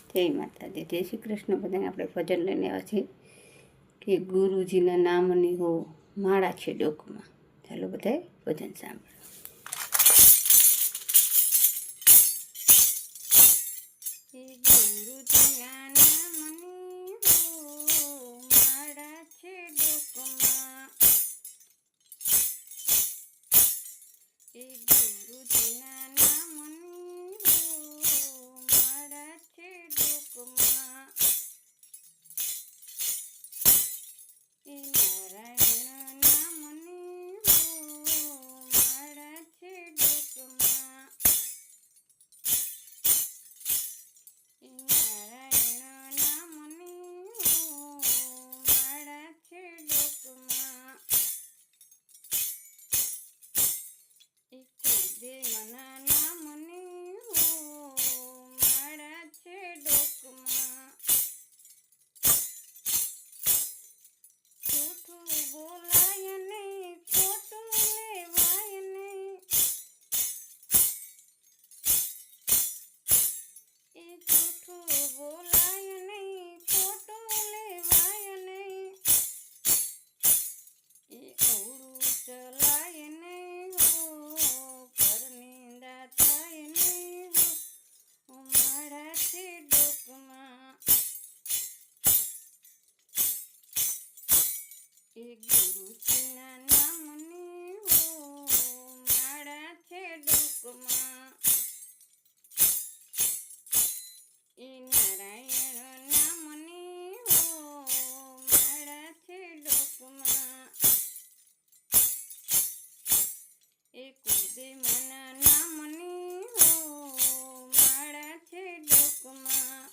જય માતાજી, જય શ્રી કૃષ્ણ. બધાને આપણે ભજન લઈને આવ્યા છીએ કે ગુરુજીના નામની હો માળા છે ડોકમાં. ચાલો બધાએ ભજન સાંભળો. ગુરુજીના નામની હો માળા છે ડોકમાં, ગુરુજીના નામની હો માળા છે ડોકમાં, નારાયણ નામની હો માળા છે ડોકમાં, નારાયણ નામની હો માળા છે ડોકમાં, દેવના નામની હો માળા છે ડોકમાં, જૂઠું બોલાય નહીં, ખોટું લેવાય નહીં, જૂઠું બોલાય નહીં, ખોટું લેવાય નહીં, અવળું ચલાય નહીં હો, પરનિંદા થાય નહીં હો માળા છે ડોકમાં, ગુરુજીના નામની હો માળા છે ડોકમાં, નારાયણ નામની હો માળા છે ડોકમાં, કુળદેવના નામની હો માળા છે ડોકમાં,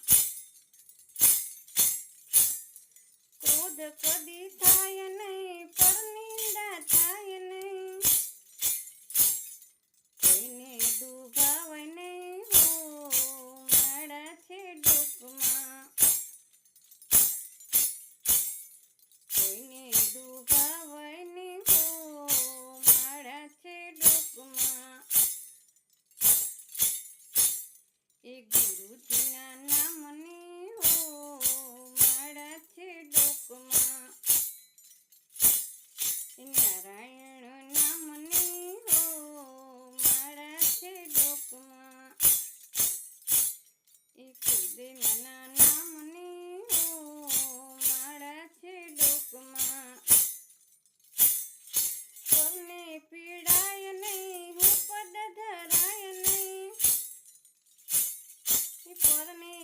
ક્રોધ કદી થાય નહીં, પરનિંદા થાય નહીં, કોઈને દુભાવાય નહીં હો માળા છે ડોકમાં, કોઈને દુભાવાય નહીં હો માળા છે ડોકમાં, ગુરુજીના નામની હો માળા છે ડોકમાં, નારાયણ નામની હો માળા છે ડોકમાં, કુળદેવના